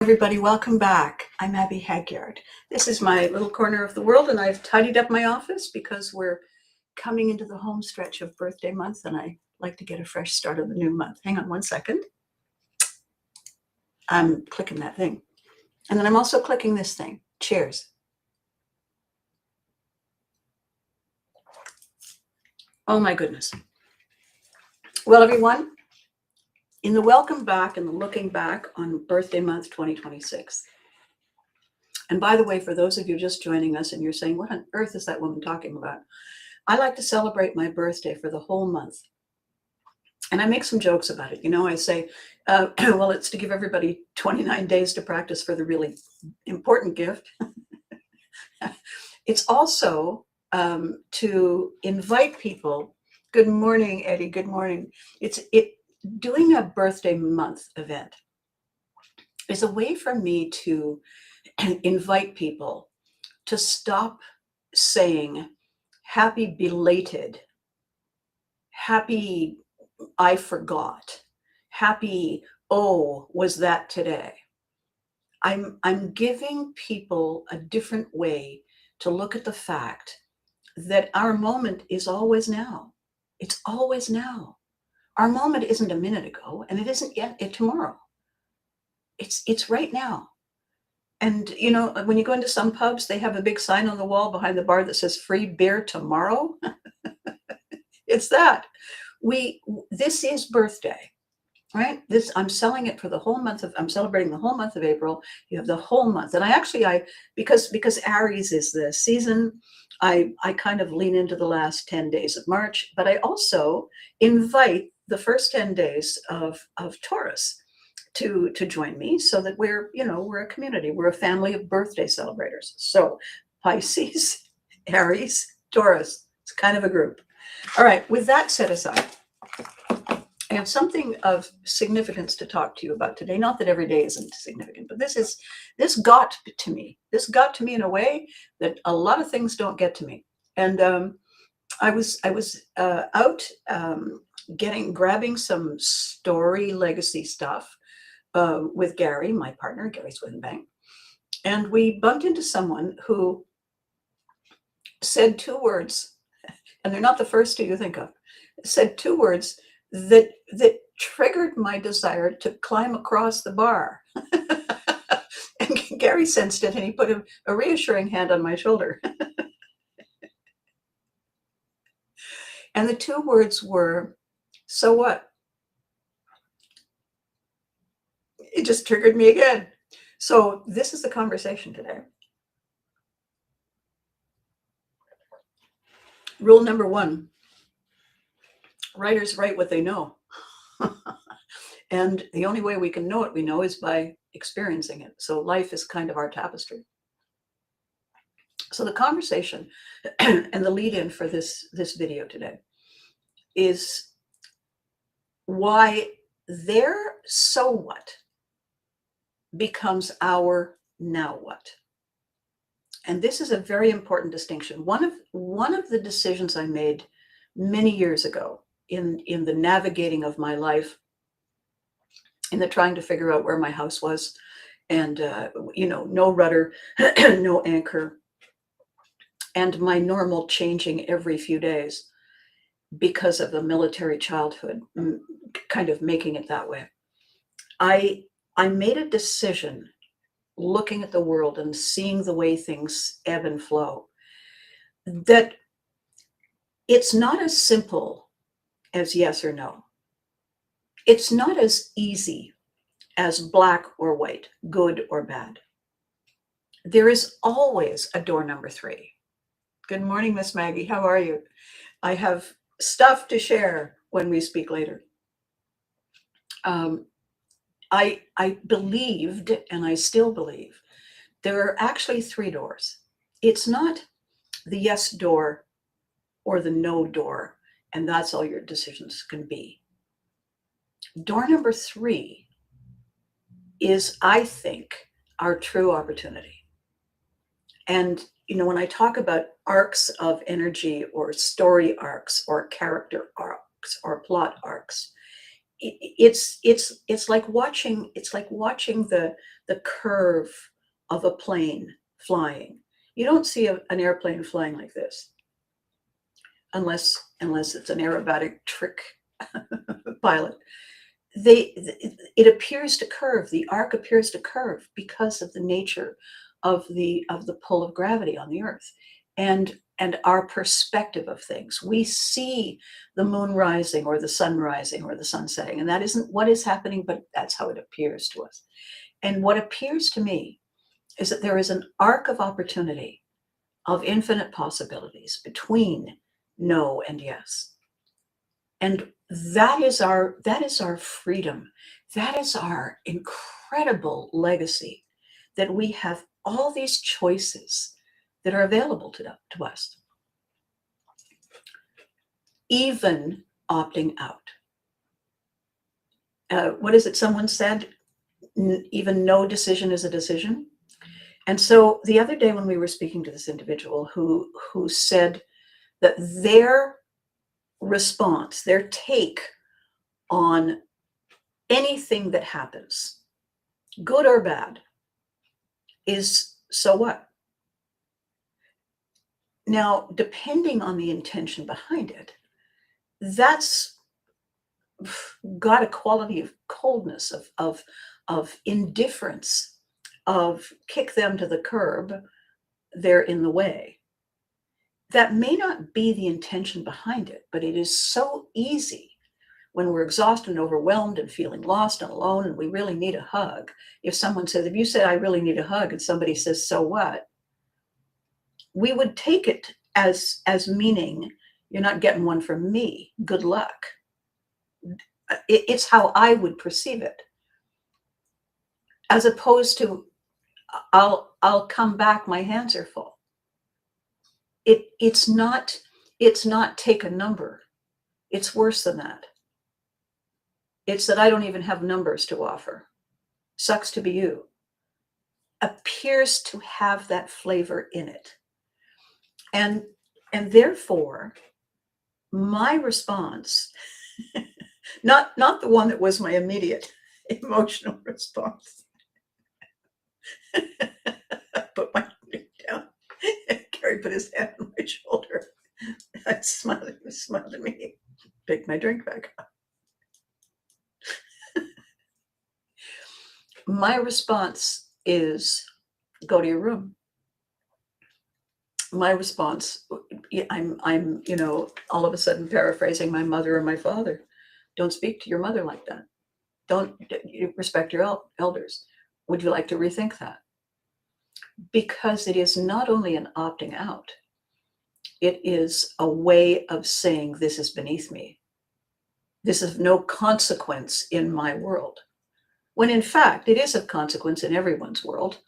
Everybody, welcome back. I'm Abby Hagyard. This is my little corner of the world, and I've tidied up my office because we're coming into the home stretch of birthday month, and I like to get a fresh start of the new month. Hang on one second. I'm clicking that thing. And then I'm also clicking this thing. Cheers. Oh my goodness. Well, everyone, in the welcome back and the looking back on birthday month 2026. And by the way, for those of you just joining us and you're saying, what on earth is that woman talking about? I like to celebrate my birthday for the whole month. And I make some jokes about it. I say, well, it's to give everybody 29 days to practice for the really important gift. It's also to invite people. Good morning, Eddie. Good morning. Doing a birthday month event is a way for me to invite people to stop saying happy belated, happy I forgot, happy oh was that today. I'm giving people a different way to look at the fact that our moment is always now. It's always now. Our moment isn't a minute ago, and it isn't yet tomorrow. It's right now. And when you go into some pubs, they have a big sign on the wall behind the bar that says free beer tomorrow. It's that. This is birthday, right? I'm selling it for the whole month I'm celebrating the whole month of April. You have the whole month. And because Aries is the season, I kind of lean into the last 10 days of March, but I also invite the first 10 days of Taurus to join me so that we're a community. We're a family of birthday celebrators. So Pisces, Aries, Taurus, it's kind of a group. All right, with that set aside, I have something of significance to talk to you about today. Not that every day isn't significant, but this got to me. This got to me in a way that a lot of things don't get to me. And I was out grabbing some story legacy stuff with Gary, my partner, Gary Swithenbank, and we bumped into someone who said two words, and they're not the first two you think of. Said two words that triggered my desire to climb across the bar. And Gary sensed it, and he put a reassuring hand on my shoulder. And the two words were, "So what?" It just triggered me again. So this is the conversation today. Rule number one: writers write what they know. And the only way we can know what we know is by experiencing it. So life is kind of our tapestry. So the conversation and the lead in for this video today is why their so what becomes our now what. And this is a very important distinction. One of the decisions I made many years ago in the navigating of my life, in the trying to figure out where my house was, and no rudder, no anchor, and my normal changing every few days because of the military childhood, kind of making it that way. I made a decision, looking at the world and seeing the way things ebb and flow, that it's not as simple as yes or no. It's not as easy as black or white, good or bad. There is always a door number 3. Good morning, Miss Maggie. How are you? I have stuff to share when we speak later. I believed, and I still believe, there are actually 3 doors. It's not the yes door or the no door, and that's all your decisions can be. Door number 3 is, I think, our true opportunity. And, when I talk about arcs of energy or story arcs or character arcs or plot arcs, it's like watching the curve of a plane flying. You don't see an airplane flying like this unless it's an aerobatic trick pilot. It appears to curve. The arc appears to curve because of the nature of the pull of gravity on the Earth, and our perspective of things. We see the moon rising or the sun rising or the sun setting, and that isn't what is happening, but that's how it appears to us. And what appears to me is that there is an arc of opportunity, of infinite possibilities between no and yes. And that is our freedom. That is our incredible legacy, that we have all these choices that are available to us, even opting out. What is it someone said? Even no decision is a decision. And so the other day when we were speaking to this individual who said that their response, their take on anything that happens, good or bad, is so what? Now, depending on the intention behind it, that's got a quality of coldness, of indifference, of kick them to the curb, they're in the way. That may not be the intention behind it, but it is so easy when we're exhausted and overwhelmed and feeling lost and alone and we really need a hug. If someone says, if you say, I really need a hug, and somebody says, so what? We would take it as meaning, you're not getting one from me. Good luck. It's how I would perceive it. As opposed to, I'll come back, my hands are full. It's not take a number. It's worse than that. It's that I don't even have numbers to offer. Sucks to be you. Appears to have that flavor in it. And therefore, my response, not the one that was my immediate emotional response. Put my drink down. Gary put his hand on my shoulder. I smiled at me. Picked my drink back up. My response is, go to your room. My response, I'm all of a sudden paraphrasing my mother or my father. Don't speak to your mother like that. Don't respect your elders. Would you like to rethink that? Because it is not only an opting out, it is a way of saying this is beneath me. This is of no consequence in my world. When in fact, it is of consequence in everyone's world.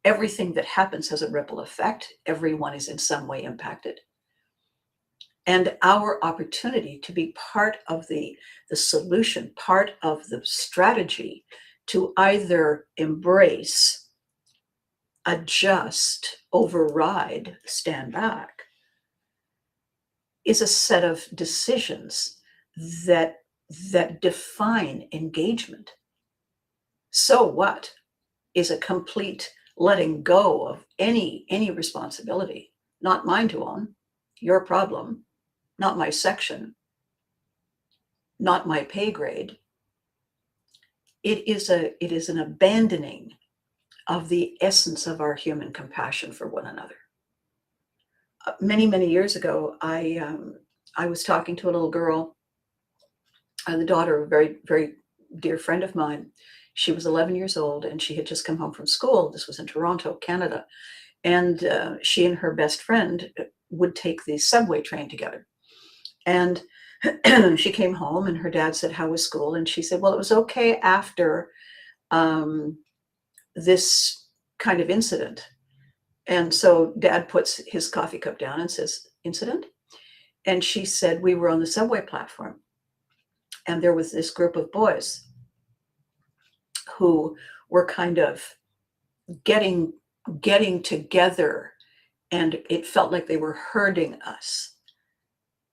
Everything that happens has a ripple effect. Everyone is in some way impacted. And our opportunity to be part of the solution, part of the strategy to either embrace, adjust, override, stand back, is a set of decisions that define engagement. So what is a complete letting go of any responsibility, not mine to own, your problem, not my section, not my pay grade. It is an abandoning of the essence of our human compassion for one another. Many years ago, I was talking to a little girl, the daughter of a very, very dear friend of mine. She was 11 years old and she had just come home from school. This was in Toronto, Canada. And she and her best friend would take the subway train together. And she came home and her dad said, how was school? And she said, well, it was okay after this kind of incident. And so dad puts his coffee cup down and says, incident? And she said, we were on the subway platform and there was this group of boys who were kind of getting together, and it felt like they were hurting us.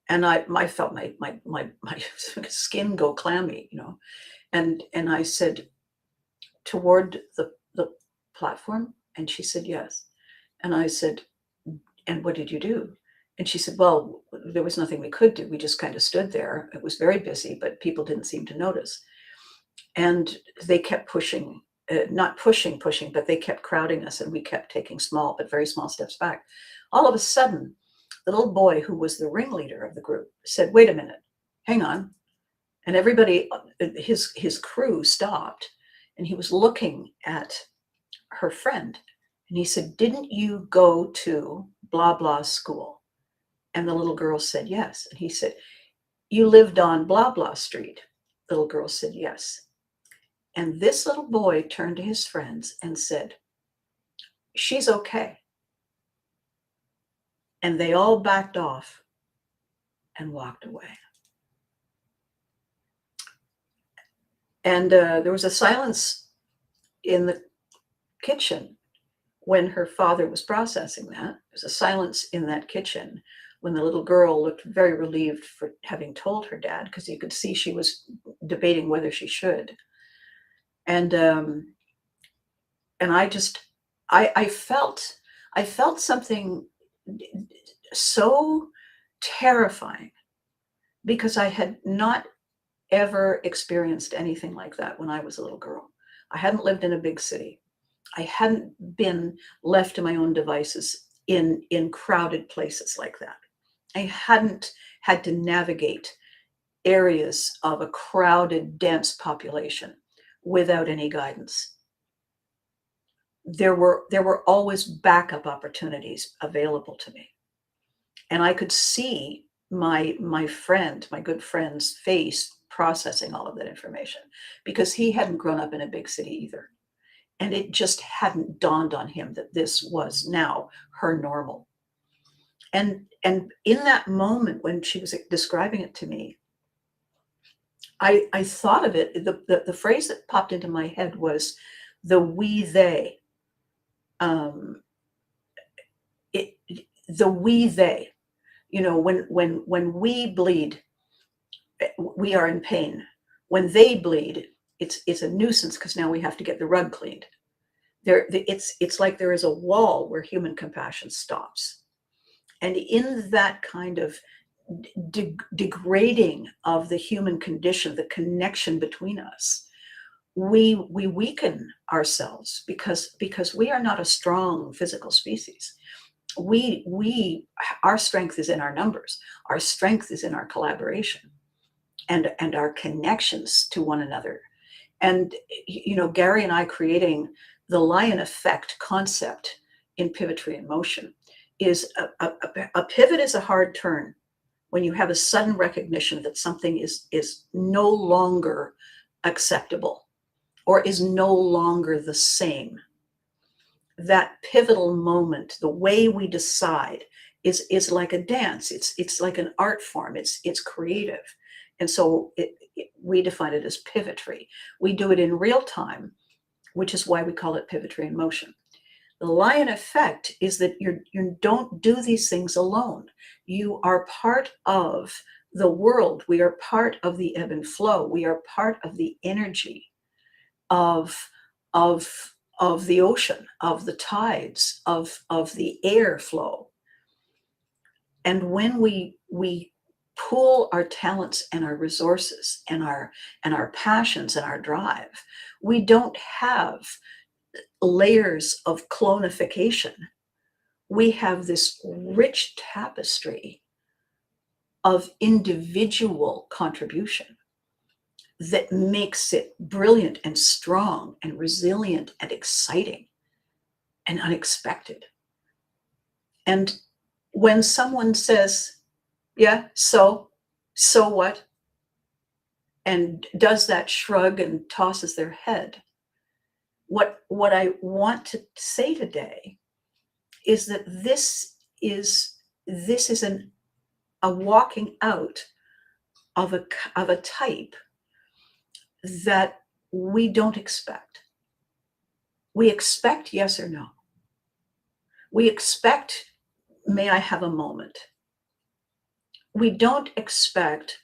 And I felt my skin go clammy, and I said, toward the platform? And she said, yes. And I said, and what did you do? And she said, well, there was nothing we could do. We just kind of stood there. It was very busy, but people didn't seem to notice. And they kept pushing, not pushing, but they kept crowding us, and we kept taking small, but very small steps back. All of a sudden, the little boy who was the ringleader of the group said, wait a minute, hang on. And everybody, his crew stopped, and he was looking at her friend. And he said, didn't you go to blah, blah school? And the little girl said, yes. And he said, you lived on blah, blah street. The little girl said, yes. And this little boy turned to his friends and said, she's okay. And they all backed off and walked away. And there was a silence in the kitchen when her father was processing that. There was a silence in that kitchen when the little girl looked very relieved for having told her dad, because you could see she was debating whether she should. And I felt something so terrifying, because I had not ever experienced anything like that when I was a little girl. I hadn't lived in a big city. I hadn't been left to my own devices in crowded places like that. I hadn't had to navigate areas of a crowded, dense population without any guidance. There were always backup opportunities available to me. And I could see my good friend's face processing all of that information, because he hadn't grown up in a big city either. And it just hadn't dawned on him that this was now her normal. And in that moment when she was describing it to me, I thought of it, the phrase that popped into my head was the we they. The we they, when we bleed, we are in pain. When they bleed, it's a nuisance, because now we have to get the rug cleaned. It's like there is a wall where human compassion stops. And in that kind of degrading of the human condition, the connection between us, we weaken ourselves, because we are not a strong physical species. Our strength is in our numbers. Our strength is in our collaboration and our connections to one another. And Gary and I creating the lion effect concept in Pivotry in Motion is a pivot is a hard turn when you have a sudden recognition that something is no longer acceptable or is no longer the same. That pivotal moment, the way we decide, is like a dance. It's like an art form. It's creative. And so we define it as Pivotry. We do it in real time, which is why we call it Pivotry in Motion. The lion effect is that you don't do these things alone. You are part of the world. We are part of the ebb and flow. We are part of the energy of the ocean, of the tides, of the air flow. And when we pool our talents and our resources and our passions and our drive, we don't have layers of clonification. We have this rich tapestry of individual contribution that makes it brilliant and strong and resilient and exciting and unexpected. And when someone says, yeah, so what? And does that shrug and tosses their head, what I want to say today is that this is a walking out of a type that we don't expect. We expect yes or no. We expect, may I have a moment? we don't expect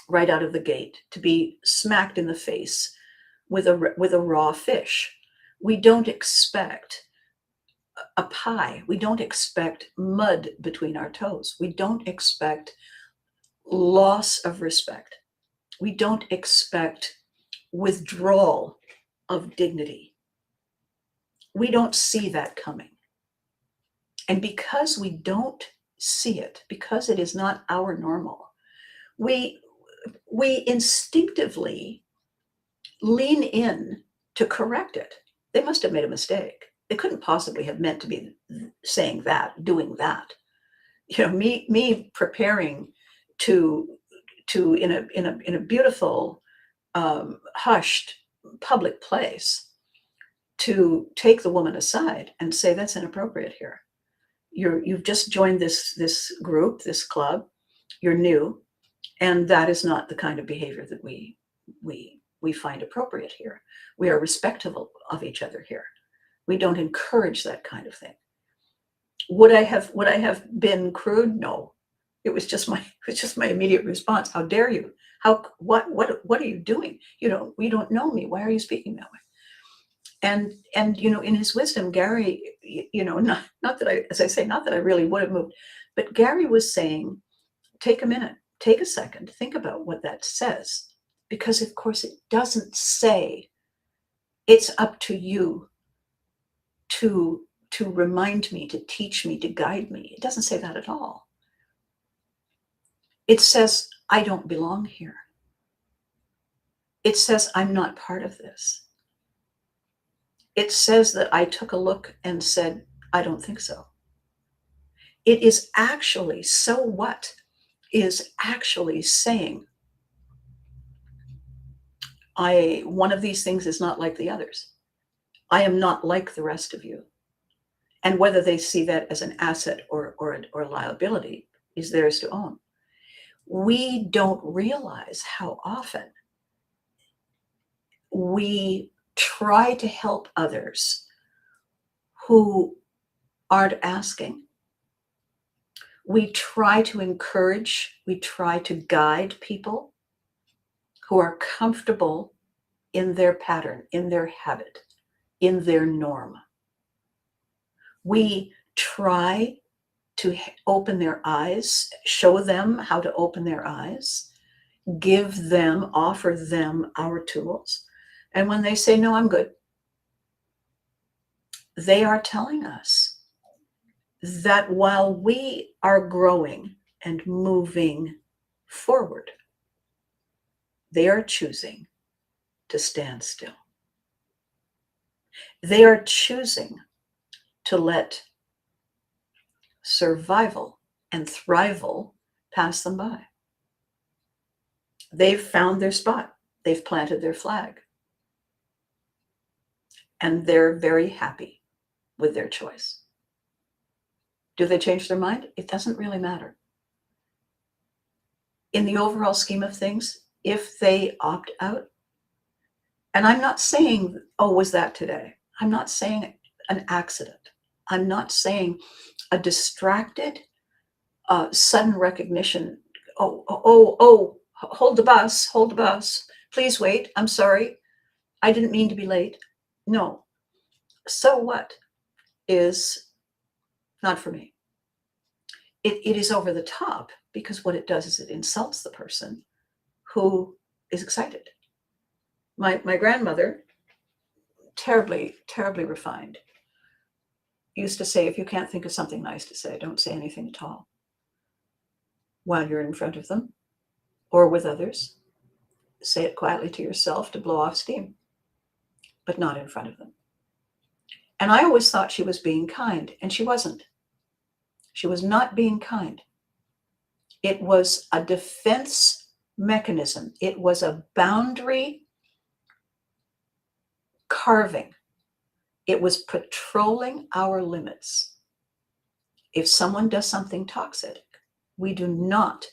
right out of the gate to be smacked in the face with a raw fish. We don't expect a pie. We don't expect mud between our toes. We don't expect loss of respect. We don't expect withdrawal of dignity. We don't see that coming. And because we don't see it, because it is not our normal, we instinctively lean in to correct it. They must have made a mistake. They couldn't possibly have meant to be saying that, doing that. Me preparing to in a beautiful hushed public place to take the woman aside and say, that's inappropriate here. You've just joined this group, this club. You're new, and that is not the kind of behavior that we find appropriate here. We are respectful of each other here. We don't encourage that kind of thing. Would I have been crude? No. It was just my immediate response. How dare you? What are you doing? You don't know me. Why are you speaking that way? And in his wisdom, Gary, not that I, as I say, not that I really would have moved, but Gary was saying, take a minute, take a second, think about what that says, because of course it doesn't say it's up to you to remind me, to teach me, to guide me. It doesn't say that at all. It says I don't belong here. It says I'm not part of this. It says that I took a look and said, I don't think so. It is actually, so what is actually saying, one of these things is not like the others. I am not like the rest of you. And whether they see that as an asset or liability is theirs to own. We don't realize how often we try to help others who aren't asking. We try to encourage, we try to guide people who are comfortable in their pattern, in their habit, in their norm. We try to open their eyes, show them how to open their eyes, offer them our tools. And when they say, no, I'm good, they are telling us that while we are growing and moving forward, they are choosing to stand still. They are choosing to let survival and thrival pass them by. They've found their spot. They've planted their flag. And they're very happy with their choice. Do they change their mind? It doesn't really matter. In the overall scheme of things, if they opt out, and I'm not saying, oh, was that today? I'm not saying an accident. I'm not saying a distracted, sudden recognition. Oh, hold the bus. Please wait. I'm sorry. I didn't mean to be late. No. So what is not for me. It is over the top, because what it does is it insults the person who is excited. My grandmother, terribly, terribly refined, used to say, if you can't think of something nice to say, don't say anything at all. While you're in front of them or with others, say it quietly to yourself to blow off steam, but not in front of them. And I always thought she was being kind, and she wasn't. She was not being kind. It was a defense mechanism. It was a boundary carving. It was patrolling our limits. If someone does something toxic, we do not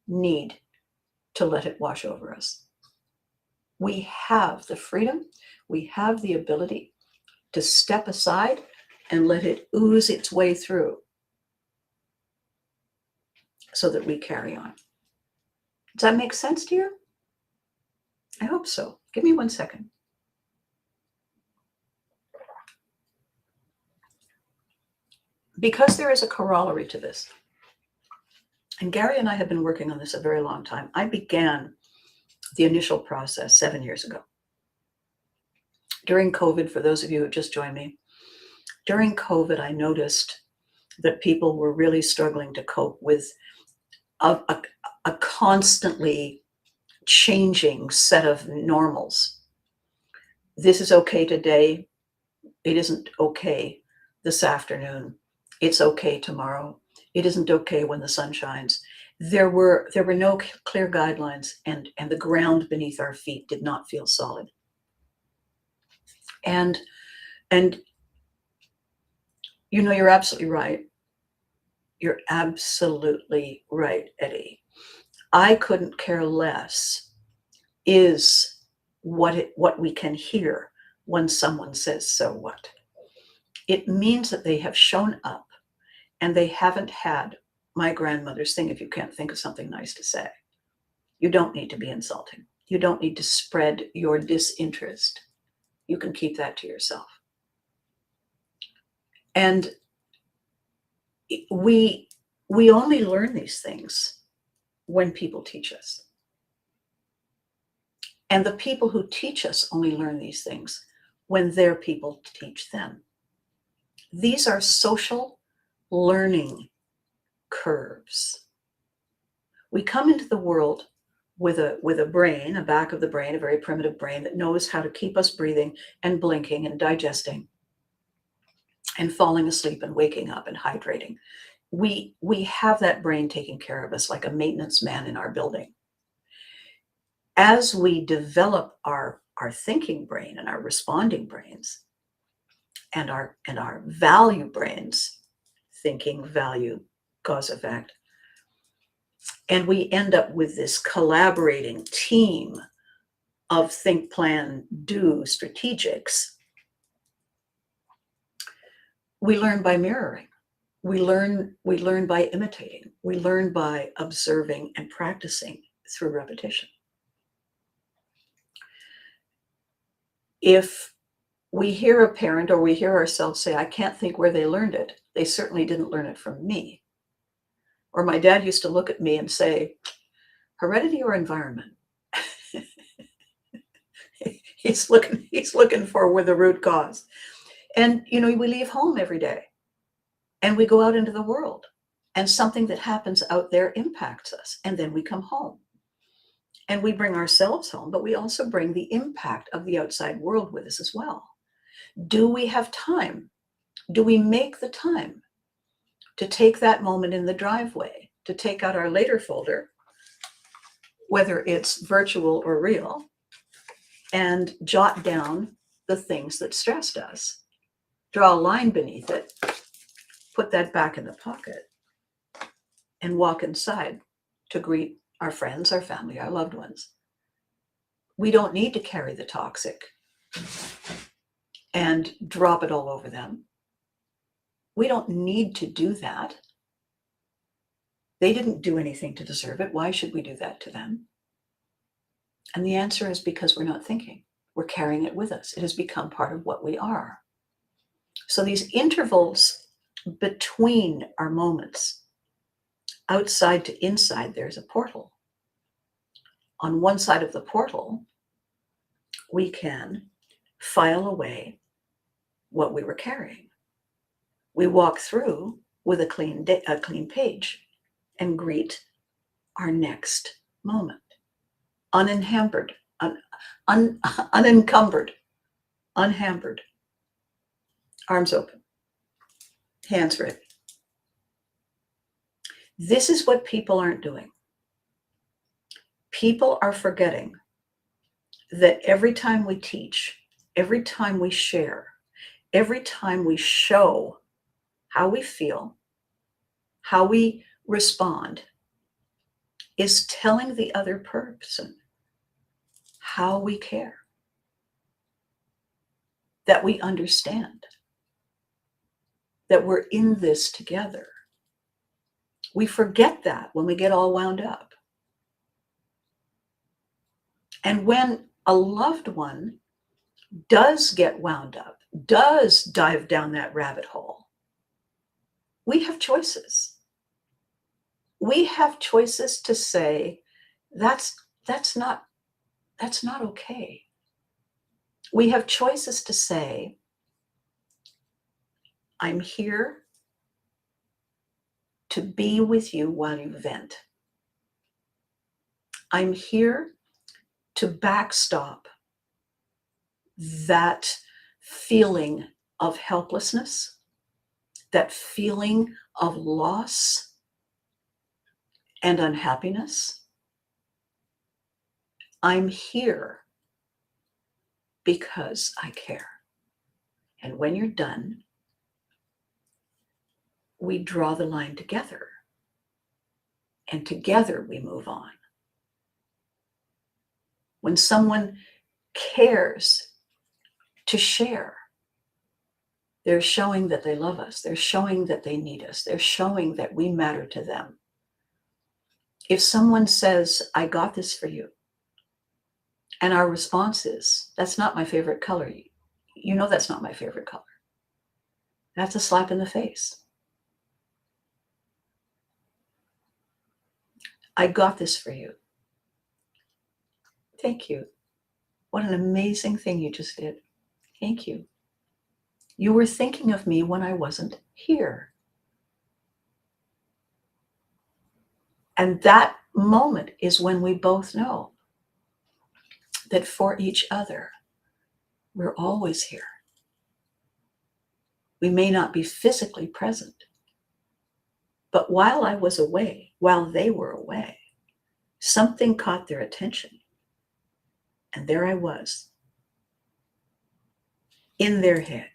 need to let it wash over us. We have the freedom, we have the ability to step aside and let it ooze its way through. so that we carry on. Does that make sense to you? I hope so. Give me 1 second. Because there is a corollary to this, and Gary and I have been working on this a very long time. I began the initial process 7 years ago. During COVID, for those of you who just joined me, during COVID, I noticed that people were really struggling to cope with a constantly changing set of normals. This is okay today. It isn't okay this afternoon. It's okay tomorrow. It isn't okay when the sun shines. There were no clear guidelines, and the ground beneath our feet did not feel solid. And you know, you're absolutely right. You're absolutely right, Eddie. I couldn't care less is what we can hear when someone says, so what? It means that they have shown up and they haven't had my grandmother's thing. If you can't think of something nice to say, you don't need to be insulting. You don't need to spread your disinterest. You can keep that to yourself. And we only learn these things when people teach us. And the people who teach us only learn these things when their people teach them. These are social learning curves. We come into the world with a brain, a back of the brain, a very primitive brain that knows how to keep us breathing and blinking and digesting and falling asleep and waking up and hydrating. We have that brain taking care of us like a maintenance man in our building. As we develop our thinking brain and our responding brains and our value brains, thinking, value, cause, effect, and we end up with this collaborating team of think, plan, do strategics, we learn by mirroring. We learn by imitating. We learn by observing and practicing through repetition. If we hear a parent or we hear ourselves say, I can't think where they learned it, they certainly didn't learn it from me. Or my dad used to look at me and say, heredity or environment? He's looking for where the root cause. And, you know, we leave home every day and we go out into the world and something that happens out there impacts us. And then we come home and we bring ourselves home, but we also bring the impact of the outside world with us as well. Do we have time? Do we make the time to take that moment in the driveway, to take out our later folder, whether it's virtual or real, and jot down the things that stressed us, draw a line beneath it, put that back in the pocket, and walk inside to greet our friends, our family, our loved ones. We don't need to carry the toxic and drop it all over them. We don't need to do that. They didn't do anything to deserve it. Why should we do that to them? And the answer is because we're not thinking. We're carrying it with us. It has become part of what we are. So these intervals between our moments, outside to inside, there's a portal. On one side of the portal, we can file away what we were carrying. We walk through with a clean page and greet our next moment. Unencumbered, unhampered, arms open, hands ready. This is what people aren't doing. People are forgetting that every time we teach, every time we share, every time we show how we feel, how we respond, is telling the other person how we care, that we understand, that we're in this together. We forget that when we get all wound up. And when a loved one does get wound up, does dive down that rabbit hole, we have choices. We have choices to say, that's not okay. We have choices to say, I'm here to be with you while you vent. I'm here to backstop that feeling of helplessness, that feeling of loss and unhappiness. I'm here because I care. And when you're done, we draw the line together. And together we move on. When someone cares to share, they're showing that they love us. They're showing that they need us. They're showing that we matter to them. If someone says, I got this for you, and our response is, that's not my favorite color. You know that's not my favorite color. That's a slap in the face. I got this for you. Thank you. What an amazing thing you just did. Thank you. You were thinking of me when I wasn't here. And that moment is when we both know that for each other, we're always here. We may not be physically present, but while I was away, while they were away, something caught their attention. And there I was in their head.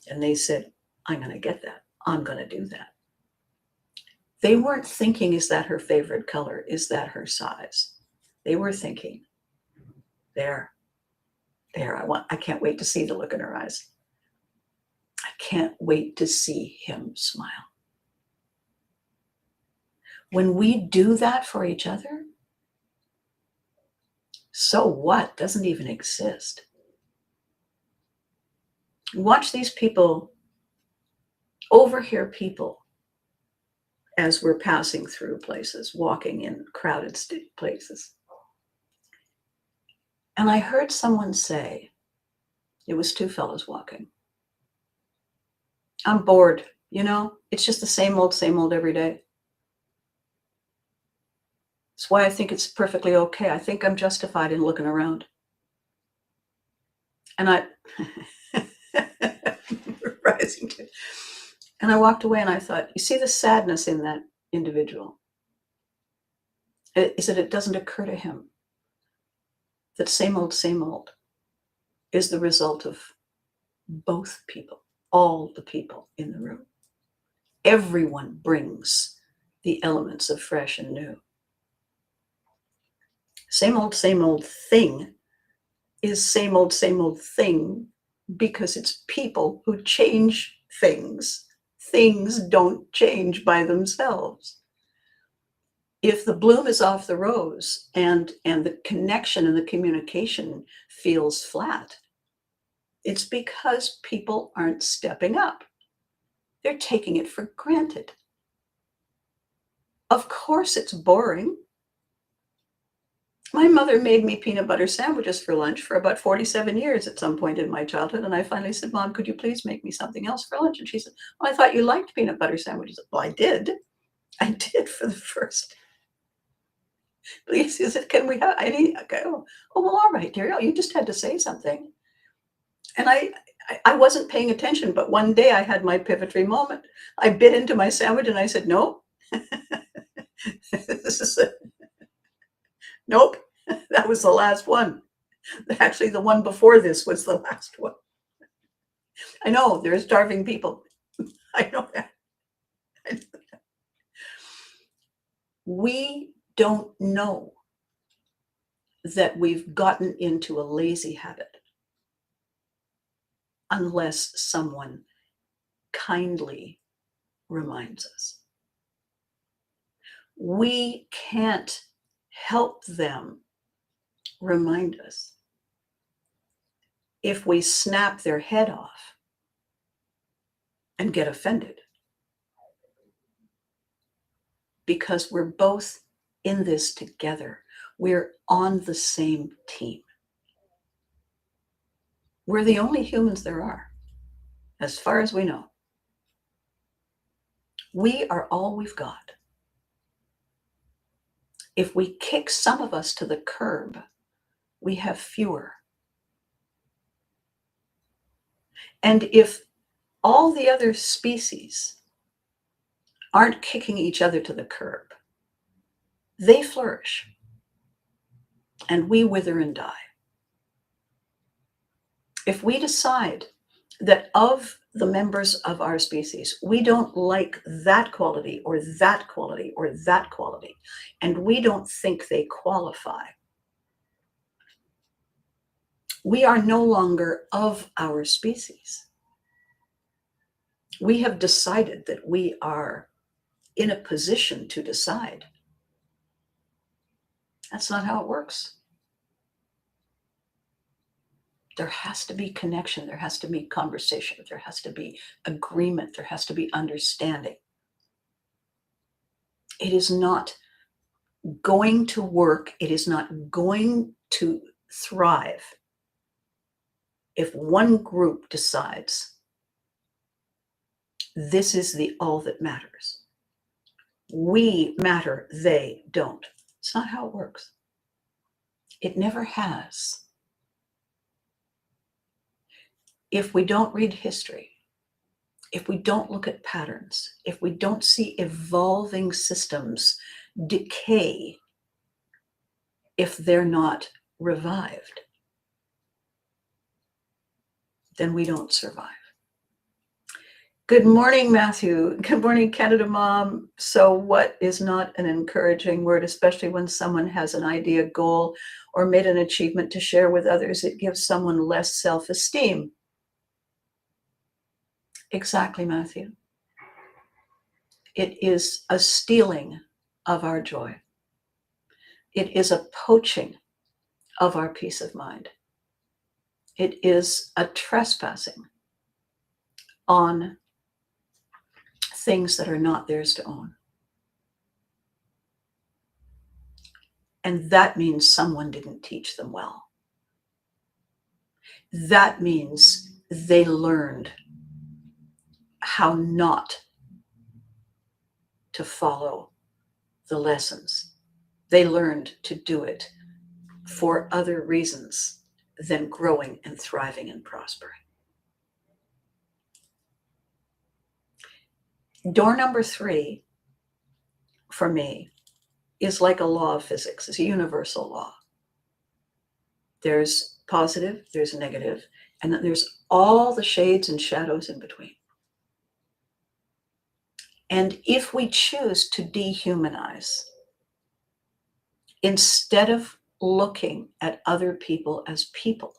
And they said, I'm going to get that. I'm going to do that. They weren't thinking, is that her favorite color? Is that her size? They were thinking, there, I can't wait to see the look in her eyes. I can't wait to see him smile. When we do that for each other, so what doesn't even exist. Watch these people, overhear people as we're passing through places, walking in crowded places. And I heard someone say, it was two fellows walking, I'm bored, it's just the same old every day. That's why I think it's perfectly okay. I think I'm justified in looking around. And I, rising to, and I walked away and I thought, you see the sadness in that individual? Is that it doesn't occur to him that same old is the result of both people, all the people in the room. Everyone brings the elements of fresh and new. Same old thing is same old thing because it's people who change things. Things don't change by themselves. If the bloom is off the rose and the connection and the communication feels flat, it's because people aren't stepping up. They're taking it for granted. Of course it's boring. My mother made me peanut butter sandwiches for lunch for about 47 years at some point in my childhood. And I finally said, Mom, could you please make me something else for lunch? And she said, well, I thought you liked peanut butter sandwiches. Well, I did. I did for the first. Please, he said, can we have any? Okay. Oh, well, all right, dear. You just had to say something. And I wasn't paying attention, but one day I had my Pivotry moment. I bit into my sandwich and I said, no, this is it. Nope, that was the last one. Actually, the one before this was the last one. I know, there's starving people. I know that. We don't know that we've gotten into a lazy habit unless someone kindly reminds us. We can't help them remind us if we snap their head off and get offended, because we're both in this together. We're on the same team. We're the only humans there are, as far as we know. We are all we've got. If we kick some of us to the curb, we have fewer. And if all the other species aren't kicking each other to the curb, they flourish and we wither and die. If we decide that of the members of our species, we don't like that quality or that quality or that quality, and we don't think they qualify, we are no longer of our species. We have decided that we are in a position to decide. That's not how it works. There has to be connection. There has to be conversation. There has to be agreement. There has to be understanding. It is not going to work. It is not going to thrive if one group decides this is the all that matters. We matter, they don't. It's not how it works. It never has. If we don't read history, if we don't look at patterns, if we don't see evolving systems decay if they're not revived, then we don't survive. Good morning, Matthew. Good morning, Canada Mom. So what is not an encouraging word, especially when someone has an idea, goal, or made an achievement to share with others? It gives someone less self-esteem. Exactly, Matthew. It is a stealing of our joy. It is a poaching of our peace of mind. It is a trespassing on things that are not theirs to own. And that means someone didn't teach them well. That means they learned how not to follow the lessons. They learned to do it for other reasons than growing and thriving and prospering. Door number 3 for me is like a law of physics. It's a universal law. There's positive, there's negative, and then there's all the shades and shadows in between. And if we choose to dehumanize, instead of looking at other people as people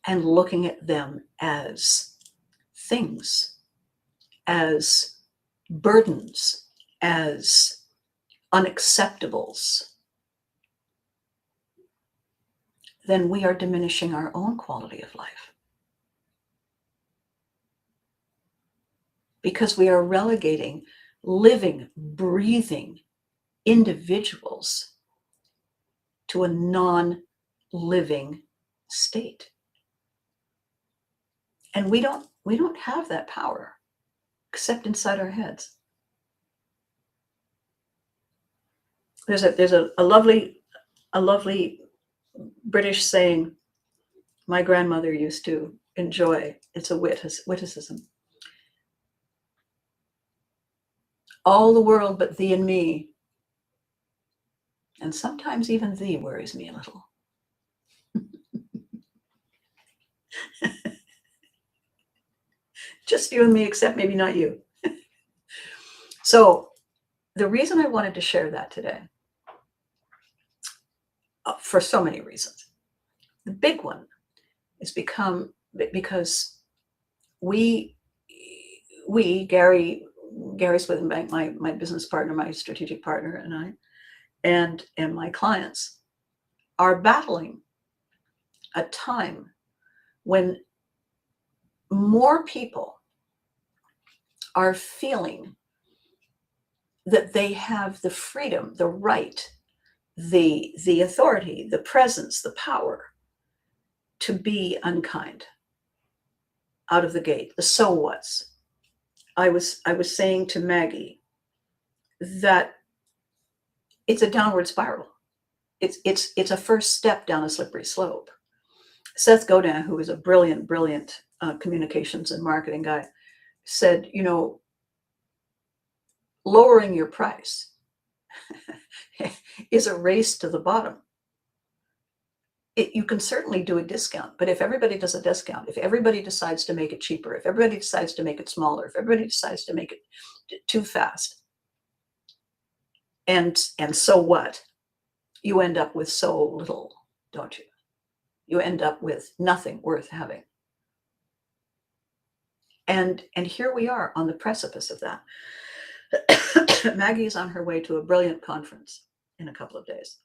and looking at them as things, as burdens, as unacceptables, then we are diminishing our own quality of life. Because we are relegating living, breathing individuals to a non-living state. And we don't have that power except inside our heads. There's a lovely British saying my grandmother used to enjoy. It's a witticism. All the world but thee and me. And sometimes even thee worries me a little. Just you and me, except maybe not you. So the reason I wanted to share that today, for so many reasons. The big one is because we, Gary, Gary Swithenbank, my business partner, my strategic partner, and I, and my clients are battling a time when more people are feeling that they have the freedom, the right, the authority, the presence, the power to be unkind out of the gate. The so what's. I was saying to Maggie that it's a downward spiral. It's a first step down a slippery slope. Seth Godin, who is a brilliant communications and marketing guy, said, lowering your price is a race to the bottom. You can certainly do a discount, but if everybody does a discount, if everybody decides to make it cheaper, if everybody decides to make it smaller, if everybody decides to make it too fast, and so what? You end up with so little, don't you? You end up with nothing worth having. And here we are on the precipice of that. Maggie is on her way to a brilliant conference in a couple of days.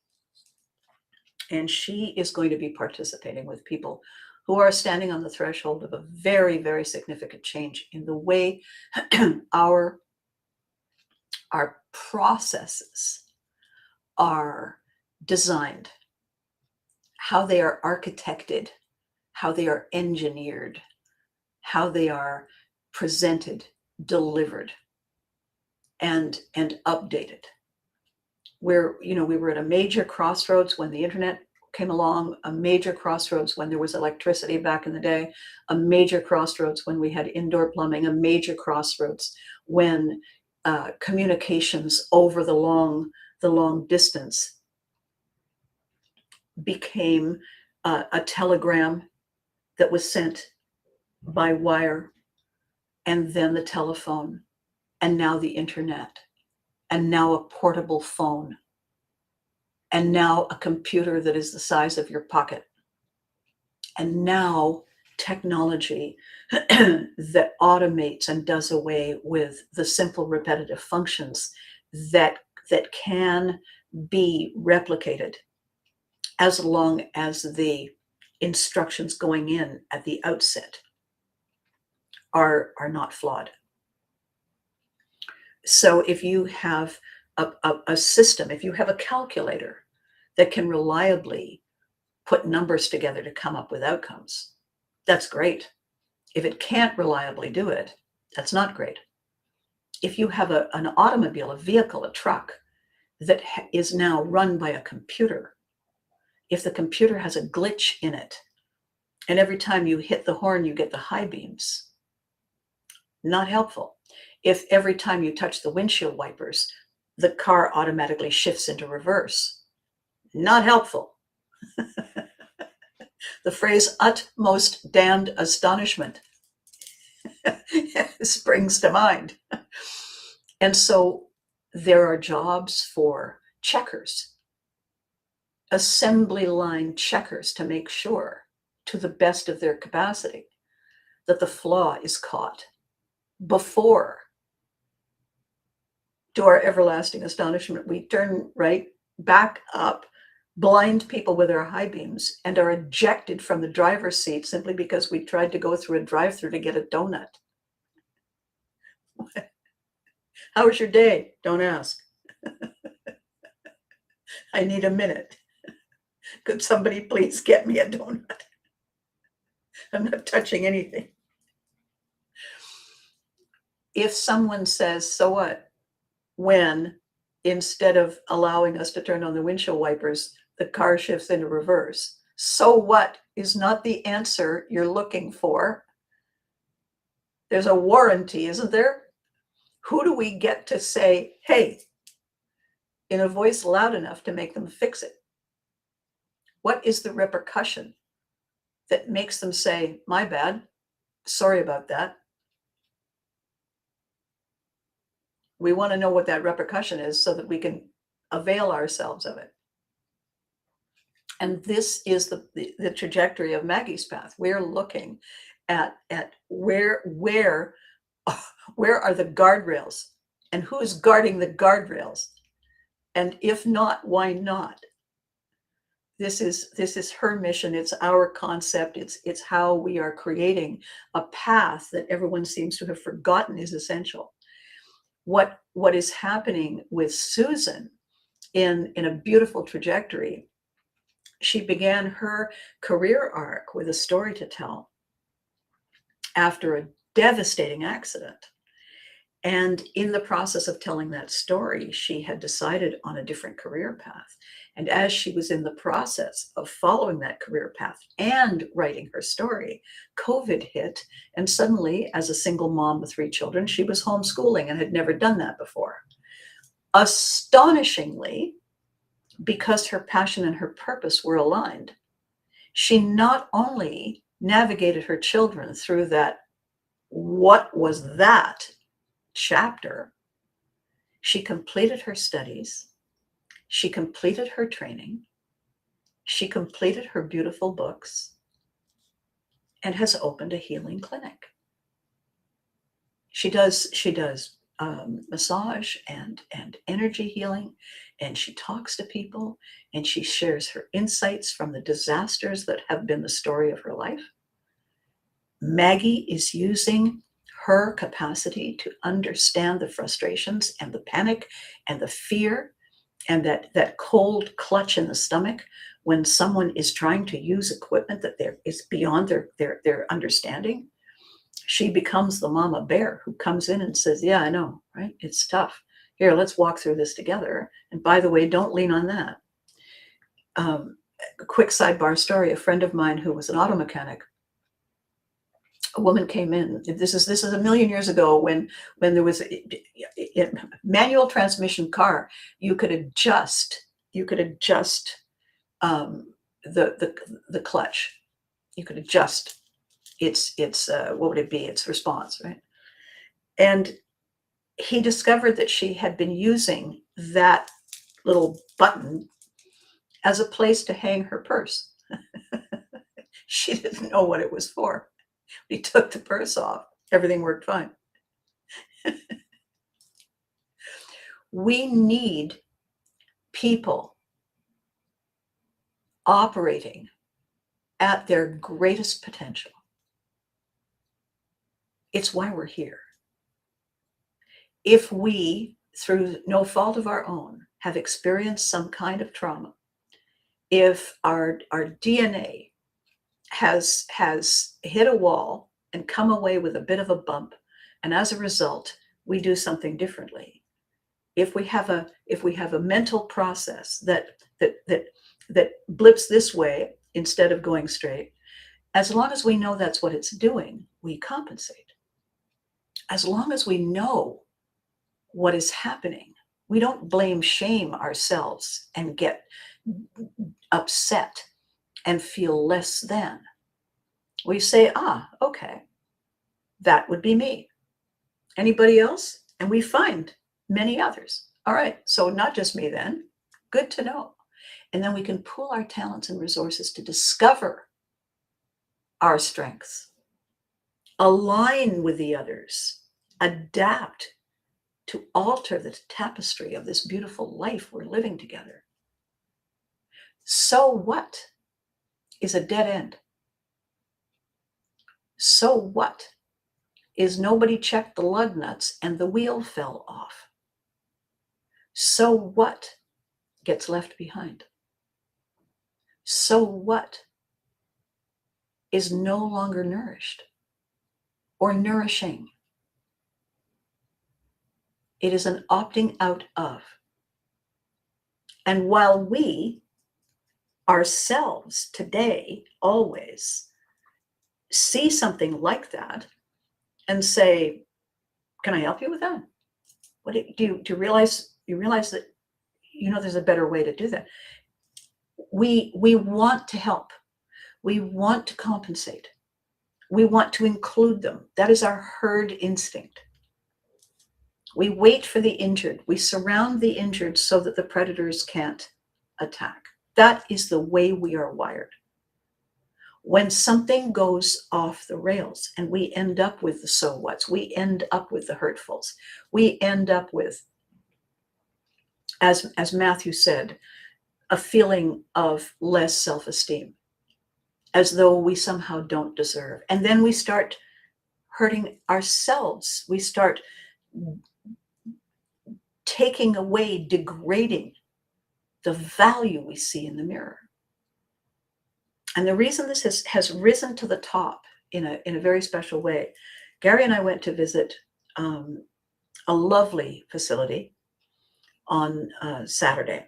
And she is going to be participating with people who are standing on the threshold of a very, very significant change in the way our processes are designed, how they are architected, how they are engineered, how they are presented, delivered, and updated. Where, we were at a major crossroads when the internet came along, a major crossroads when there was electricity back in the day, a major crossroads when we had indoor plumbing, a major crossroads when communications over the long distance became a telegram that was sent by wire, and then the telephone, and now the internet, and now a portable phone, and now a computer that is the size of your pocket, and now technology that automates and does away with the simple repetitive functions that can be replicated as long as the instructions going in at the outset are not flawed. So if you have a system, if you have a calculator that can reliably put numbers together to come up with outcomes, that's great. If it can't reliably do it, that's not great. If you have an automobile, a vehicle, a truck that is now run by a computer, if the computer has a glitch in it, and every time you hit the horn, you get the high beams, not helpful. If every time you touch the windshield wipers, the car automatically shifts into reverse, not helpful. The phrase utmost damned astonishment springs to mind. And so there are jobs for checkers, assembly line checkers, to make sure, to the best of their capacity, that the flaw is caught before, to our everlasting astonishment, we turn right back up, blind people with our high beams, and are ejected from the driver's seat simply because we tried to go through a drive-through to get a donut. How was your day? Don't ask. I need a minute. Could somebody please get me a donut? I'm not touching anything. If someone says, so what? When instead of allowing us to turn on the windshield wipers, the car shifts into reverse. So what is not the answer you're looking for. There's a warranty, isn't there? Who do we get to say, hey, in a voice loud enough to make them fix it? What is the repercussion that makes them say, my bad, sorry about that? We want to know what that repercussion is so that we can avail ourselves of it. And this is the trajectory of Maggie's path. We're looking at where Where are the guardrails? And who is guarding the guardrails? And if not, why not? This is her mission. It's our concept. It's how we are creating a path that everyone seems to have forgotten is essential. What is happening with Susan in a beautiful trajectory? She began her career arc with a story to tell after a devastating accident. And in the process of telling that story, she had decided on a different career path. And as she was in the process of following that career path and writing her story, COVID hit. And suddenly, as a single mom with 3 children, she was homeschooling and had never done that before. Astonishingly, because her passion and her purpose were aligned, she not only navigated her children through that, what was that chapter, she completed her studies, she completed her training, she completed her beautiful books, and has opened a healing clinic. She does massage and energy healing, and she talks to people, and she shares her insights from the disasters that have been the story of her life. Maggie is using her capacity to understand the frustrations and the panic and the fear and that cold clutch in the stomach when someone is trying to use equipment that is beyond their understanding. She becomes the mama bear who comes in and says, yeah, I know, right? It's tough. Here, let's walk through this together. And by the way, don't lean on that. A quick sidebar story. A friend of mine who was an auto mechanic, a woman came in. This is a million years ago when there was a manual transmission car. You could adjust the clutch. You could adjust its what would it be? Its response, right? And he discovered that she had been using that little button as a place to hang her purse. She didn't know what it was for. He took the purse off. Everything worked fine. We need people operating at their greatest potential. It's why we're here. If we, through no fault of our own, have experienced some kind of trauma, if our DNA has hit a wall and come away with a bit of a bump, and as a result, we do something differently. If we have a mental process that blips this way instead of going straight, as long as we know that's what it's doing, we compensate. As long as we know what is happening, we don't blame shame ourselves and get upset and feel less than. We say, okay, that would be me. Anybody else? And we find many others. All right, so not just me then. Good to know. And then we can pool our talents and resources to discover our strengths, align with the others, adapt to alter the tapestry of this beautiful life we're living together. So what is a dead end? So what is nobody checked the lug nuts and the wheel fell off? So what gets left behind? So what is no longer nourished or nourishing? It is an opting out of. And while we ourselves today always see something like that and say, can I help you with that? What do you realize that there's a better way to do that? We want to help. We want to compensate. We want to include them. That is our herd instinct. We wait for the injured. We surround the injured so that the predators can't attack. That is the way we are wired. When something goes off the rails and we end up with the so whats, we end up with the hurtfuls, we end up with, as Matthew said, a feeling of less self-esteem, as though we somehow don't deserve. And then we start hurting ourselves. We start taking away, degrading the value we see in the mirror. And the reason this has risen to the top in a very special way, Gary and I went to visit a lovely facility on Saturday.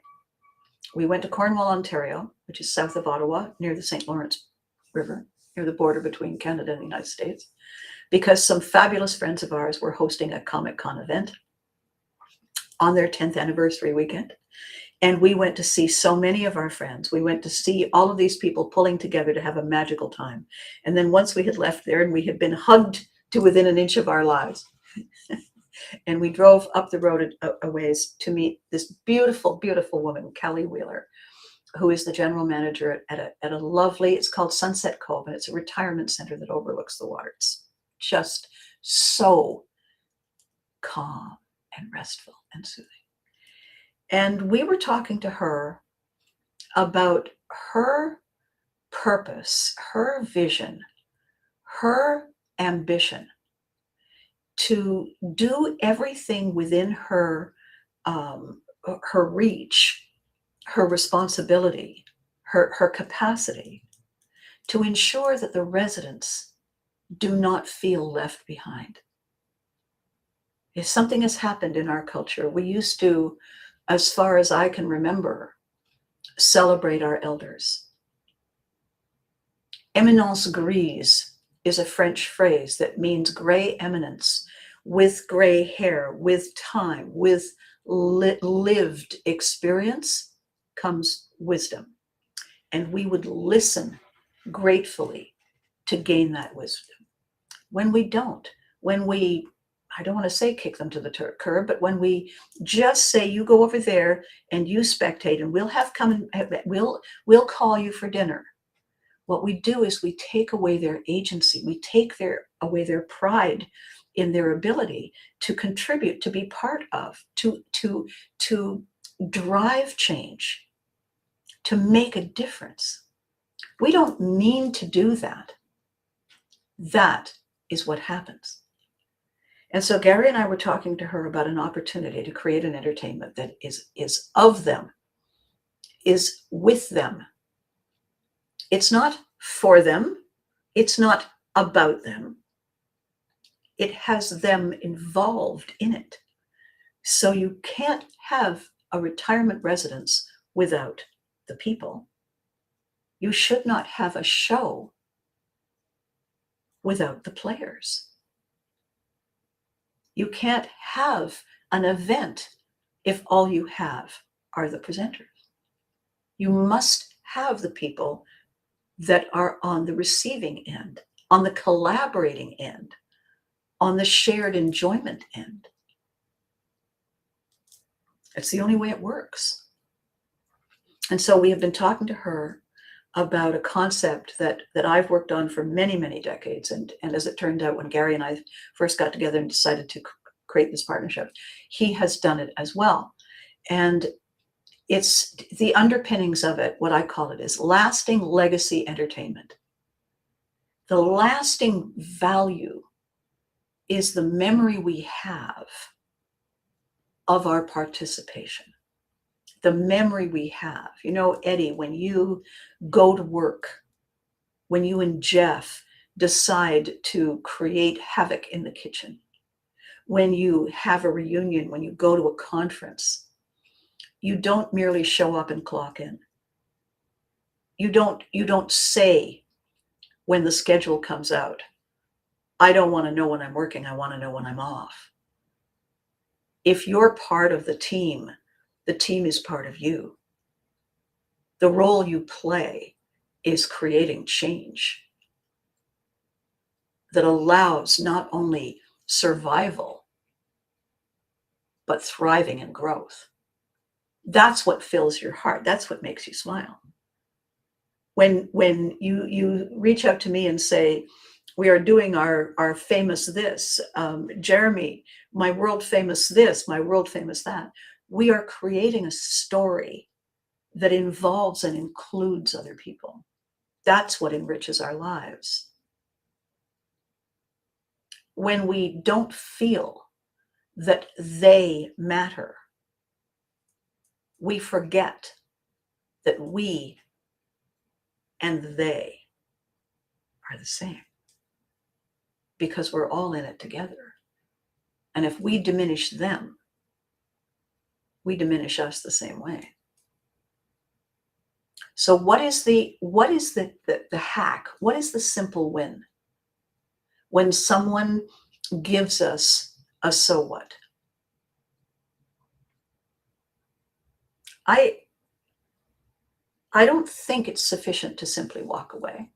We went to Cornwall, Ontario, which is south of Ottawa, near the St. Lawrence River, near the border between Canada and the United States, because some fabulous friends of ours were hosting a Comic-Con event on their 10th anniversary weekend. And we went to see so many of our friends. We went to see all of these people pulling together to have a magical time. And then once we had left there and we had been hugged to within an inch of our lives, and we drove up the road a ways to meet this beautiful, beautiful woman, Kelly Wheeler, who is the general manager at a lovely, it's called Sunset Cove, and it's a retirement center that overlooks the water. It's just so calm and restful and soothing. And we were talking to her about her purpose, her vision, her ambition to do everything within her reach, her responsibility, her capacity to ensure that the residents do not feel left behind. If something has happened in our culture, we used to, as far as I can remember, celebrate our elders. Eminence grise is a French phrase that means gray eminence, with gray hair, with time, with lived experience comes wisdom. And we would listen gratefully to gain that wisdom. When we don't, when we, I don't want to say kick them to the curb, but when we just say, you go over there and you spectate and we'll call you for dinner. What we do is we take away their agency. We take away their pride in their ability to contribute, to be part of, to drive change, to make a difference. We don't mean to do that. That is what happens. And so Gary and I were talking to her about an opportunity to create an entertainment that is of them, is with them. It's not for them. It's not about them. It has them involved in it. So you can't have a retirement residence without the people. You should not have a show without the players. You can't have an event if all you have are the presenters. You must have the people that are on the receiving end, on the collaborating end, on the shared enjoyment end. It's the only way it works. And so we have been talking to her about a concept that I've worked on for many, many decades. And as it turned out, when Gary and I first got together and decided to create this partnership, he has done it as well. And it's the underpinnings of it, what I call it, is lasting legacy entertainment. The lasting value is the memory we have of our participation. The memory we have. You know, Eddie, when you go to work, when you and Jeff decide to create havoc in the kitchen, when you have a reunion, when you go to a conference, you don't merely show up and clock in. You don't say when the schedule comes out, I don't want to know when I'm working, I want to know when I'm off. If you're part of the team is part of you. The role you play is creating change that allows not only survival, but thriving and growth. That's what fills your heart. That's what makes you smile. When you reach out to me and say, we are doing our famous this, Jeremy, my world famous this, my world famous that, we are creating a story that involves and includes other people. That's what enriches our lives. When we don't feel that they matter, we forget that we and they are the same, because we're all in it together. And if we diminish them, we diminish us the same way. So what is the hack? What is the simple win? When someone gives us a so what? I don't think it's sufficient to simply walk away,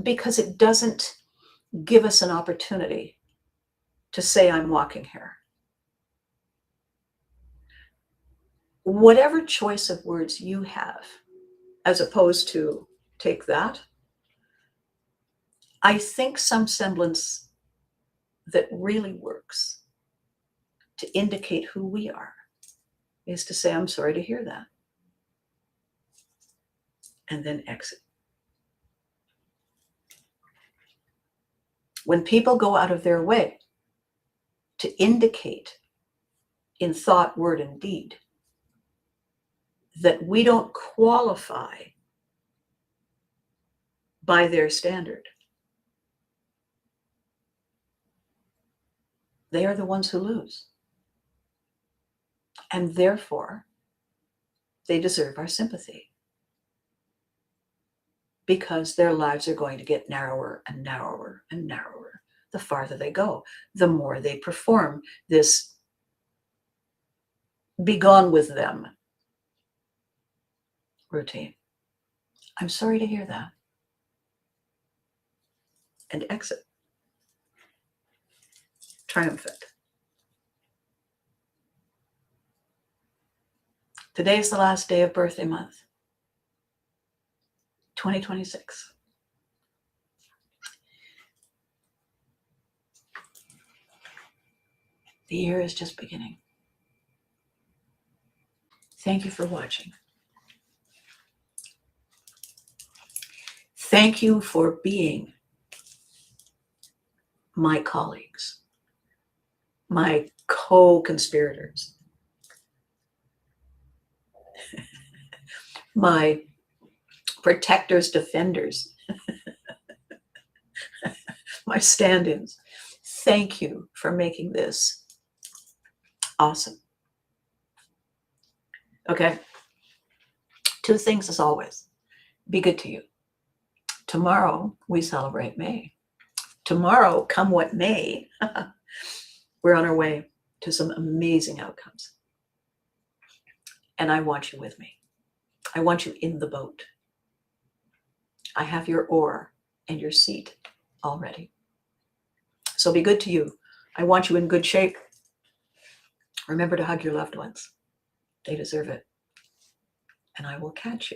because it doesn't give us an opportunity to say, I'm walking here. Whatever choice of words you have, as opposed to take that, I think some semblance that really works to indicate who we are is to say, I'm sorry to hear that, and then exit. When people go out of their way to indicate in thought, word, and deed that we don't qualify by their standard, they are the ones who lose. And therefore, they deserve our sympathy, because their lives are going to get narrower and narrower and narrower the farther they go, the more they perform this be gone with them routine. I'm sorry to hear that. And exit. Triumphant. Today is the last day of birthday month, 2026. The year is just beginning. Thank you for watching. Thank you for being my colleagues, my co-conspirators, my protectors, defenders, my stand-ins. Thank you for making this awesome. Okay. 2 things as always. Be good to you. Tomorrow we celebrate May. Tomorrow, come what may, we're on our way to some amazing outcomes. And I want you with me. I want you in the boat. I have your oar and your seat already. So be good to you. I want you in good shape. Remember to hug your loved ones. They deserve it. And I will catch you